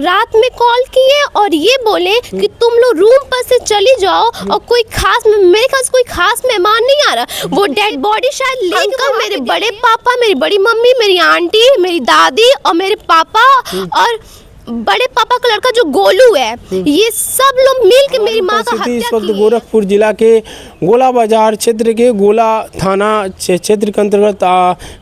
रात में कॉल किए और ये बोले कि तुम लोग रूम पर से चली जाओ और कोई खास, मेरे पास कोई खास मेहमान नहीं आ रहा। वो डेड बॉडी शायद लेकर मेरे बड़े पापा, मेरी बड़ी मम्मी, मेरी आंटी, मेरी दादी और मेरे पापा और बड़े पापा का लड़का जो गोलू है, ये सब लोग मिल के मेरी माँ का हत्या इस वक्त की। गोरखपुर जिला के गोला बाजार क्षेत्र के गोला थाना क्षेत्र के अंतर्गत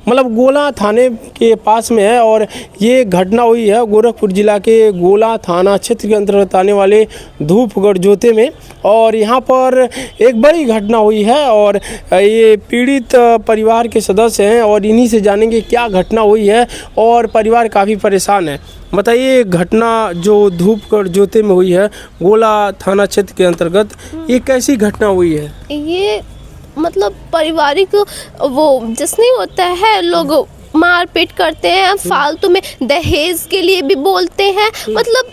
मतलब गोला थाने के पास में है और ये घटना हुई है गोरखपुर जिला के गोला थाना क्षेत्र के अंतर्गत आने वाले धूपगढ़ जोते में। और यहाँ पर एक बड़ी घटना हुई है और ये पीड़ित परिवार के सदस्य हैं और इन्हीं से जानेंगे क्या घटना हुई है और परिवार काफ़ी परेशान है। बताइए, घटना जो धूपगढ़ जोते में हुई है गोला थाना क्षेत्र के अंतर्गत, ये कैसी घटना हुई है? ये मतलब पारिवारिक वो जिसने होता है, लोग मारपीट करते हैं फालतू में, दहेज के लिए भी बोलते हैं, मतलब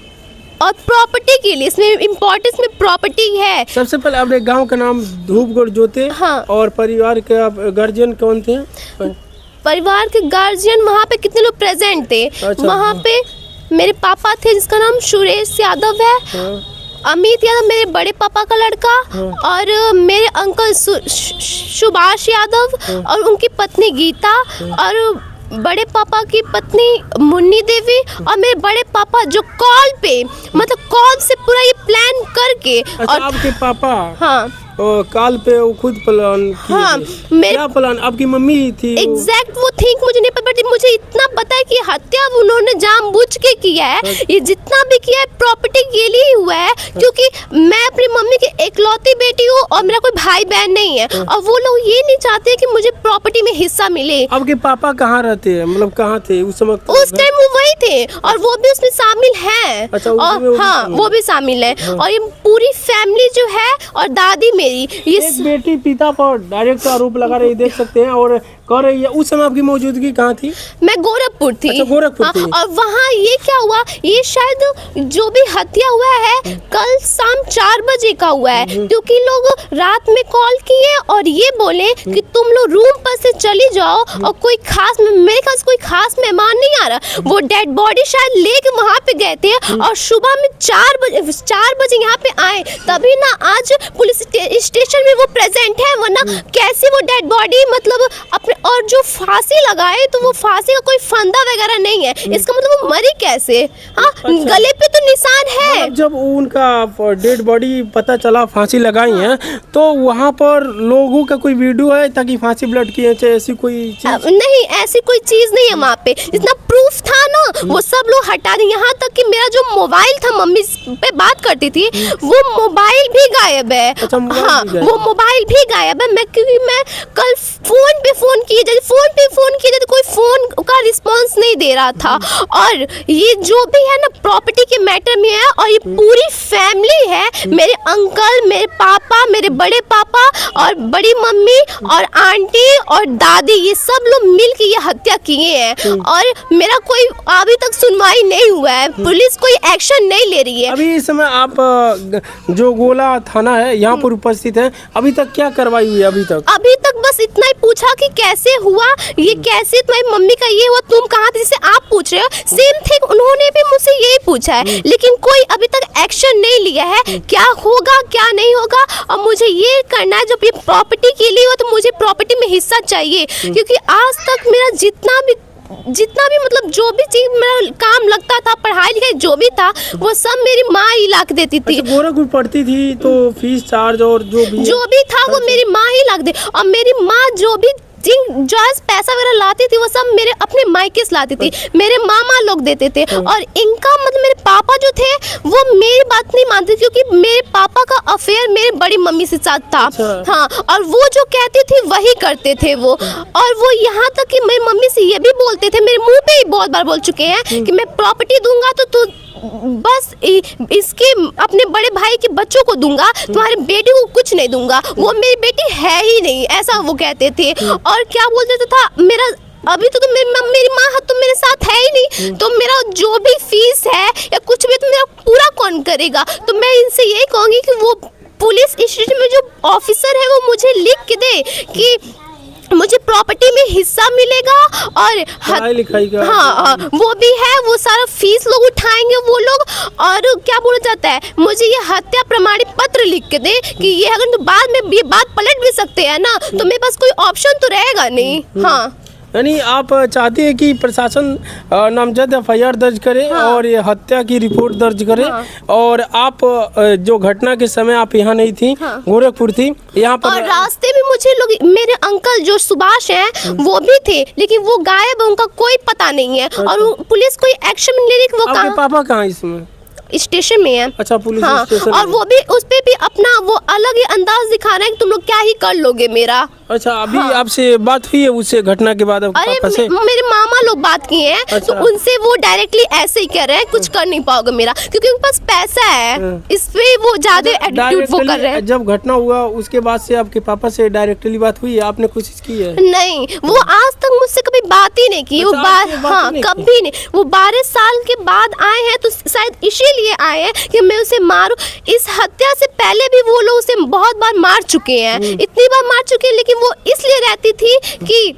और प्रॉपर्टी के लिए, इसमें इम्पोर्टेंस में प्रॉपर्टी है। सबसे पहले अपने गांव का नाम धूपगढ़ जोते। हाँ। और परिवार के गार्जियन कौन थे? परिवार के गार्जियन वहाँ पे कितने लोग प्रेजेंट थे? अच्छा, वहाँ हाँ। पे मेरे पापा थे जिसका नाम सुरेश यादव है, हाँ। अमित यादव मेरे बड़े पापा का लड़का, हाँ। और मेरे अंकल सुभाष यादव, और उनकी पत्नी गीता, और बड़े पापा की पत्नी मुन्नी देवी, और मेरे बड़े पापा जो कॉल पे, मतलब कॉल से पूरा ये प्लान करके। अच्छा, और आपके पापा? हाँ, काल पे वो खुद प्लान किए हाँ, थे। मेरे क्या प्लान? आपकी मम्मी थी? एग्जैक्ट वो थिंक मुझे नहीं पता, मुझे इतना पता है कि हत्या उन्होंने जानबूझ के किया है। ये जितना भी किया है प्रॉपर्टी के लिए ही हुआ है, क्योंकि मैं अपनी मम्मी की इकलौती बेटी हूँ और मेरा कोई भाई बहन नहीं है, और वो लोग ये नहीं चाहते कि मुझे प्रॉपर्टी में हिस्सा मिले। आपके पापा कहाँ रहते हैं, मतलब कहाँ थे उस समय? उस टाइम वो वही थे और वो भी उसमें शामिल है। अच्छा, और हाँ, वो भी शामिल है। और ये पूरी फैमिली जो है, और दादी मेरी, ये एक बेटी पिता पर डायरेक्ट आरोप लगा रही, देख सकते हैं, और कह रही है। उस समय आपकी मौजूदगी कहाँ थी? मैं गोरखपुर थी। अच्छा, गोरखपुर थी। और वहाँ ये क्या हुआ, ये शायद जो भी हत्या हुआ है कल शाम 4 बजे का हुआ है, क्योंकि लोग रात में कॉल किए और ये बोले कि तुम लोग रूम पर से चली जाओ और कोई खास, मेरे पास कोई खास मेहमान नहीं आ रहा। वो डेड बॉडी शायद लेके वहाँ पे गए थे और सुबह में 4 बजे यहाँ पे आए, तभी ना आज पुलिस स्टेशन में वो प्रेजेंट है, वरना कैसे वो डेड बॉडी, मतलब अपने, और जो फांसी लगाए तो वो फांसी का कोई फंदा वगैरह नहीं है, इसका मतलब वो मरी कैसे? हाँ, गले पे तो निशान है। जब उनका डेड बॉडी पता चला फांसी लगाई है, तो वहाँ पर लोगों का कोई वीडियो है ताकि फांसी ब्लड की ऐसी कोई चीज? नहीं, ऐसी कोई चीज नहीं है वहाँ पे। जितना प्रूफ था ना वो सब लोग हटा दिए, यहाँ तक कि मेरा जो मोबाइल था, मम्मी पे बात करती थी, वो मोबाइल भी गायब है। अच्छा, हाँ, वो मोबाइल भी गायब है। क्योंकि मैं कल फोन पे फोन किए जाते कोई फोन का रिस्पांस नहीं दे रहा था। और ये जो भी है ना प्रॉपर्टी के मैटर में है, और ये पूरी फैमिली है, मेरे अंकल, मेरे पापा, मेरे बड़े पापा और बड़ी मम्मी और आंटी और दादी, ये सब लोग मिल के ये हत्या किए हैं। और मेरा कोई अभी तक सुनवाई नहीं हुआ है, पुलिस कोई एक्शन नहीं ले रही है। अभी इस समय आप जो गोला थाना है यहाँ पर उपस्थित हैं, अभी तक क्या कार्रवाई हुई है? अभी तक बस इतना ही पूछा कि कैसे हुआ, ये कैसे तुम्हारी मम्मी का ये हुआ, तुम कहाँ थे, जिसे आप पूछ रहे हो, सेम थिंग उन्होंने भी मुझसे यही पूछा है, लेकिन कोई अभी तक एक्शन नहीं लिया है। क्या होगा क्या नहीं होगा, और मुझे ये करना है, जब ये प्रॉपर्टी के लिए हो तो मुझे प्रॉपर्टी में हिस्सा चाहिए, क्योंकि आज तक मेरा जितना भी मतलब जो भी चीज मेरा काम लगता था, पढ़ाई लिखाई जो भी था, वो सब मेरी माँ ही ला के देती थी। अच्छा, गोरखपुर पढ़ती थी तो फीस चार्ज और जो भी था वो मेरी माँ ही ला के दे। और मेरी माँ जो भी पैसा वगैरह लाती थी वो सब मेरे अपने मायके से लाती थी, मेरे मामा लोग देते थे। और इनका मतलब मेरे पापा जो थे वो मेरी बात नहीं मानते, क्योंकि मेरे पापा का अफेयर मेरे बड़ी मम्मी से साथ था। हाँ, और वो जो कहती थी वही करते थे वो। और वो यहाँ तक कि मेरी मम्मी से ये भी बोलते थे, मेरे मुंह पे ही बहुत बार बोल चुके हैं कि मैं प्रॉपर्टी दूंगा तो तू बस इसके अपने बड़े भाई के बच्चों को दूंगा, तुम्हारे बेटे को कुछ नहीं दूंगा, वो मेरी बेटी है ही नहीं, ऐसा वो कहते थे। और क्या बोलते था, मेरा अभी तो मेरी माँ तो मेरे साथ है ही नहीं, तो मेरा जो भी फीस है या कुछ भी तो मेरा पूरा कौन करेगा। तो मैं इनसे यही कहूँगी कि वो पुलिस स्टेशन में जो ऑफिसर है वो मुझे लिख के दे कि मुझे प्रॉपर्टी में हिस्सा मिलेगा और पढ़ाई लिखाई का हाँ वो भी है, वो सारा फीस लोग उठाएंगे वो लोग। और क्या बोला जाता है, मुझे ये हत्या प्रमाणित पत्र लिख के दे कि ये अगर तो बाद में ये बात पलट भी सकते हैं ना, तो मेरे पास कोई ऑप्शन तो रहेगा नहीं। हाँ, यानी आप चाहते हैं कि प्रशासन नामजद FIR दर्ज करे और ये हत्या की रिपोर्ट दर्ज करे। और आप जो घटना के समय आप यहाँ नहीं थी, गोरखपुर थी यहाँ पर, और रास्ते में मुझे लोग, मेरे अंकल जो सुभाष हैं वो भी थे, लेकिन वो गायब है, उनका कोई पता नहीं है। और पुलिस कोई एक्शन नहीं ले रही कि वो आपके पापा कहाँ है इसमें? स्टेशन में है। अच्छा, पुलिस हाँ, स्टेशन और में। वो भी उस पे भी अपना वो अलग ही अंदाज दिखा रहे हैं कि तुम लोग क्या ही कर लोगे मेरा। अच्छा, अभी आपसे बात हुई है उससे घटना के बाद अरे पापा से? मेरे मामा लोग बात किए हैं। अच्छा। तो उनसे वो डायरेक्टली ऐसे ही कह रहे हैं कुछ कर नहीं पाओगे मेरा, क्योंकि उनके पास पैसा है, इस पे वो ज्यादा एटीट्यूड वो कर रहे हैं। जब घटना हुआ उसके बाद से आपके पापा से डायरेक्टली बात हुई है? आपने कोशिश की है? नहीं, वो आज तक मुझसे कभी बात ही नहीं की। वो अच्छा, बात, आपसे बात हाँ, ही नहीं की? कभी नहीं। वो 12 साल के बाद आए हैं, तो शायद इसीलिए आए हैं कि मैं उसे मारूं। इस हत्या से पहले भी वो लोग उसे बहुत बार मार चुके हैं, इतनी बार मार चुके हैं, लेकिन वो इसलिए रहती थी कि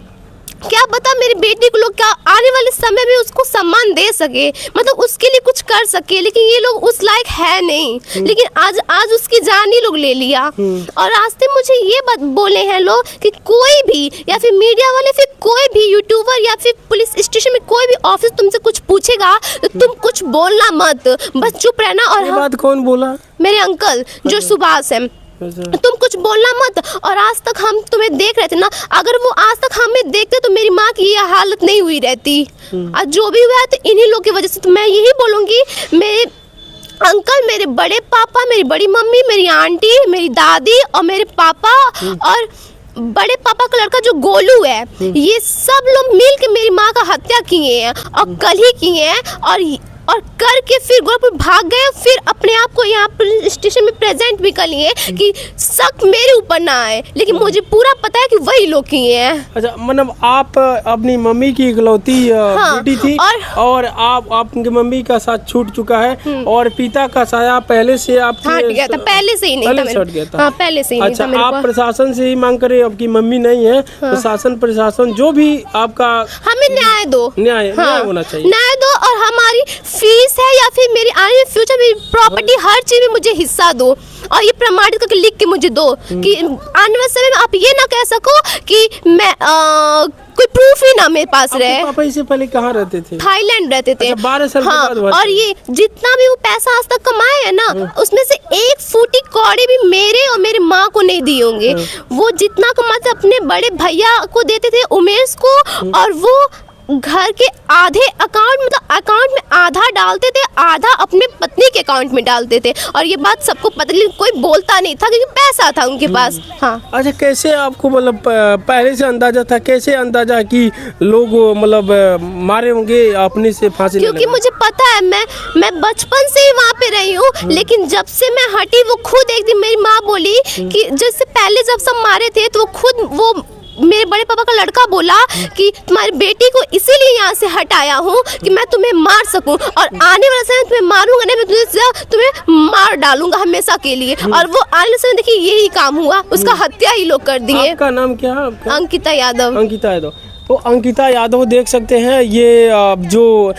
क्या पता मेरी बेटी को लोग क्या आने वाले समय में उसको सम्मान दे सके, मतलब उसके लिए कुछ कर सके। लेकिन ये लोग उस लायक है नहीं, लेकिन आज उसकी जान ही लोग ले लिया। और रास्ते मुझे ये बात बोले हैं लोग कि कोई भी, या फिर मीडिया वाले, फिर कोई भी यूट्यूबर या फिर पुलिस स्टेशन में कोई भी ऑफिस तुमसे कुछ पूछेगा तो तुम कुछ बोलना मत, बस चुप रहना। और ये बात कौन बोला? मेरे अंकल जो सुभाष है, तुम कुछ बोलना मत। और आज तक हम तुम्हें देख रहे थे ना, अगर वो आज तक हमें देखते तो मेरी माँ की ये हालत नहीं हुई रहती। आज जो भी हुआ है तो इन्हीं लोगों की वजह से। तो मैं यही बोलूँगी, मेरे अंकल, मेरे बड़े पापा, मेरी बड़ी मम्मी, मेरी आंटी, मेरी दादी और मेरे पापा और बड़े पापा का लड़का जो गोलू है, ये सब लोग मिल के मेरी माँ का हत्या किए हैं और कल ही किए हैं। और करके फिर गोरखपुर भाग गए, फिर अपने आप को यहाँ पुलिस स्टेशन में प्रेजेंट भी कर लिए कि शक मेरे ऊपर ना आए, लेकिन मुझे पूरा पता है कि वही लोग किए हैं। अच्छा, मतलब आप अपनी मम्मी की इकलौती बेटी थी और आप आपकी मम्मी का साथ छूट चुका है और पिता का साया पहले से आपके हट गया था, पहले से ही नहीं था हट गया था। हाँ, पहले से ही अच्छा, नहीं था आप प्रशासन से ही मांग करे, आपकी मम्मी नहीं है, प्रशासन प्रशासन जो भी आपका, हमें न्याय दो, न्याय होना चाहिए, न्याय दो। और हमारी फीस है या फिर मेरी आने में फ्यूचर में प्रॉपर्टी, हर चीज में मुझे हिस्सा दो। और ये प्रमाणित करके लिख के मुझे दो कि आने वाले समय में आप ये ना कह सको कि मैं कोई प्रूफ ही ना मेरे पास रहे। पापा इससे पहले कहाँ रहते थे? थाईलैंड रहते थे। अच्छा, 12 साल के हाँ, बाद हुआ और ये जितना भी वो पैसा आज तक कमाए है ना, उसमें से एक फूटी कौड़ी भी मेरे और मेरी माँ को नहीं दिए होंगे। वो जितना कमाते अपने बड़े भैया को देते थे, उमेश को, और वो घर के आधे अकाउंट, मतलब अकाउंट में आधा डालते थे, आधा अपने पत्नी के अकाउंट में डालते थे। और ये बात सबको पता, लेकिन कोई बोलता नहीं था क्योंकि पैसा था उनके पास। हाँ। अच्छा, कैसे आपको मतलब पहले से अंदाजा था, कैसे अंदाजा कि लोग मतलब मारे होंगे अपने से फांसी लेने? क्योंकि मुझे पता है, मैं बचपन से ही वहाँ पे रही हूँ, लेकिन जब से मैं हटी, वो खुद एक दिन मेरी माँ बोली कि जैसे पहले जब सब मारे थे तो वो खुद, वो मेरे बड़े पापा का लड़का बोला कि तुम्हारी बेटी को इसीलिए यहाँ से हटाया हूँ कि मैं तुम्हें मार सकूं, और आने वाले समय तुम्हें मारूंगा नहीं, मैं तुम्हें मार डालूंगा हमेशा के लिए। और वो आने वाले समय देखिए यही काम हुआ, उसका हत्या ही लोग कर दिए। आपका नाम क्या है? आपका? अंकिता यादव। अंकिता यादव। तो अंकिता यादव देख सकते हैं, ये जो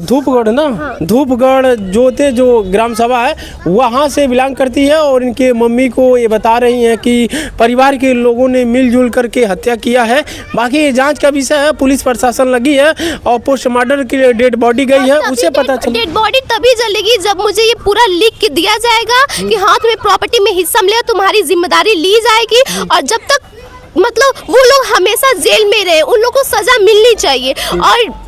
धूपगढ़ ना, धूपगढ़ जोते जो ग्राम सभा है वहाँ से बिलोंग करती है। और इनके मम्मी को ये बता रही हैं कि परिवार के लोगों ने मिलजुल करके हत्या किया है। बाकी ये जांच का विषय है, पुलिस प्रशासन लगी है और पोस्टमार्टम के लिए डेड बॉडी गई है, उसे पता चल। डेड बॉडी तभी जलेगी जब मुझे ये पूरा लिख के दिया जाएगा कि हाँ तुम्हें प्रॉपर्टी में हिस्सा मिलेगा, तुम्हारी जिम्मेदारी ली जाएगी। और जब तक मतलब वो लोग हमेशा जेल में रहे, उन लोगों को सजा मिलनी चाहिए। और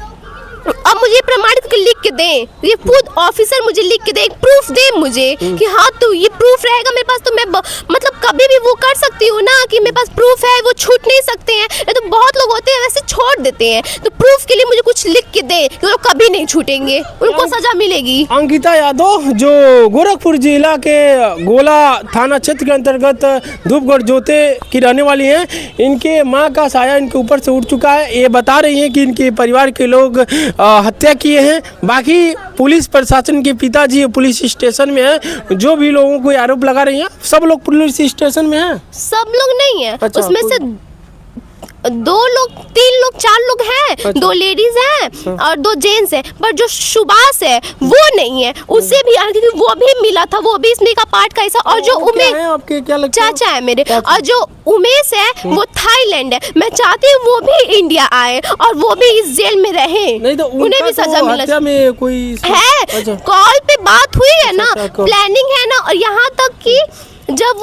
अब मुझे प्रमाणित करके लिख के दें, ये खुद ऑफिसर मुझे लिख के दे, एक प्रूफ दे मुझे कि हाँ तो ये प्रूफ रहेगा मेरे पास, तो मैं मतलब कभी भी वो कर सकती हूँ ना कि मेरे पास प्रूफ है, वो छूट नहीं सकते हैं। ये तो बहुत लोग होते हैं वैसे छोड़ देते हैं, तो प्रूफ के लिए मुझे कुछ लिख के दे कि वो लोग कभी नहीं छूटेंगे, उनको सजा मिलेगी। अंकिता यादव जो गोरखपुर जिला के गोला थाना क्षेत्र के अंतर्गत धूपगढ़ जोते की रहने वाली हैं, इनके माँ का साया इनके ऊपर से उठ चुका है। ये बता रही हैं कि इनके परिवार के लोग हत्या किए हैं। बाकी पुलिस प्रशासन के पिताजी पुलिस स्टेशन में है, जो भी लोगों को आरोप लगा रही हैं सब लोग पुलिस स्टेशन में हैं। सब लोग नहीं है। अच्छा, उसमें से तीन लोग 4 लोग हैं, 2 लेडीज हैं और 2 जेंट्स हैं, बट जो सुभाष है वो नहीं है, उसे भी क्योंकि वो भी मिला था, वो भी इसमें का पार्ट का हिस्सा। और जो उमेश आपके क्या लगता है? चाचा है मेरे, और जो उमेश है वो थाईलैंड है। मैं चाहती हूँ वो भी इंडिया आए और वो भी इस जेल में रहे, नहीं तो उन्हें भी सजा मिलना हत्या में कोई है। अच्छा। कॉल पे बात हुई है ना, अच्छा, प्लानिंग है ना। और यहाँ तक कि जब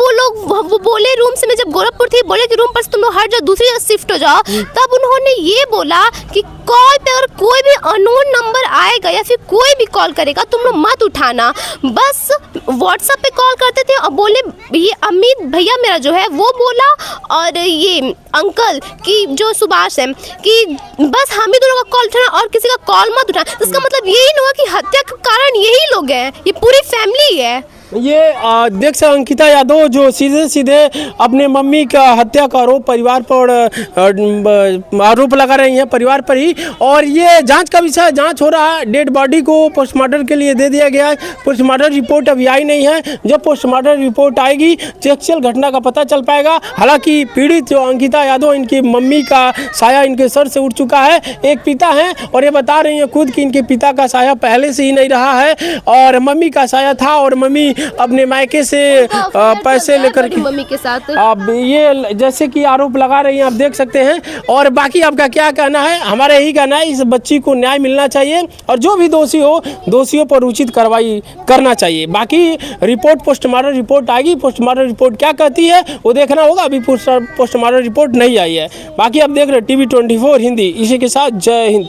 वो बोले रूम से, मैं जब गोरखपुर थी, बोले कि रूम पर से तुम लोग हट जाओ, दूसरी जगह शिफ्ट हो जाओ, तब उन्होंने ये बोला कि कॉल पे अगर कोई भी अननोन नंबर आएगा या फिर कोई भी कॉल करेगा तुम लोग मत उठाना। बस व्हाट्सएप पे कॉल करते थे और बोले, ये अमित भैया मेरा जो है वो बोला और ये अंकल कि जो सुभाष है कि बस हम ही दोनों का कॉल उठाना और किसी का कॉल मत उठाना। तो इसका मतलब यही नहीं हुआ कि हत्या का कारण यही लोग हैं, ये पूरी फैमिली है। ये देख सकते अंकिता यादव जो सीधे सीधे अपने मम्मी का हत्या का आरोप परिवार पर आरोप लगा रही हैं, परिवार पर ही। और ये जांच का विषय, जांच हो रहा है। डेड बॉडी को पोस्टमार्टम के लिए दे दिया गया है। पोस्टमार्टम रिपोर्ट अभी आई नहीं है। जब पोस्टमार्टम रिपोर्ट आएगी तो एक्चुअल घटना का पता चल पाएगा। हालांकि पीड़ित जो अंकिता यादव, इनकी मम्मी का साया इनके सर से उठ चुका है। एक पिता हैं और ये बता रही हैं खुद कि इनके पिता का साया पहले से ही नहीं रहा है और मम्मी का साया था और मम्मी अपने मायके से पैसे लेकर मम्मी के साथ अब ये जैसे कि आरोप लगा रही हैं, आप देख सकते हैं। और बाकी आपका क्या कहना है? हमारा यही कहना है, इस बच्ची को न्याय मिलना चाहिए और जो भी दोषी हो, दोषियों पर उचित कार्रवाई करना चाहिए। बाकी रिपोर्ट, पोस्टमार्टम रिपोर्ट आएगी। पोस्टमार्टम रिपोर्ट क्या कहती है वो देखना होगा। अभी पोस्टमार्टम रिपोर्ट नहीं आई है। बाकी आप देख रहे हैं TV 24 हिंदी। इसी के साथ जय हिंद।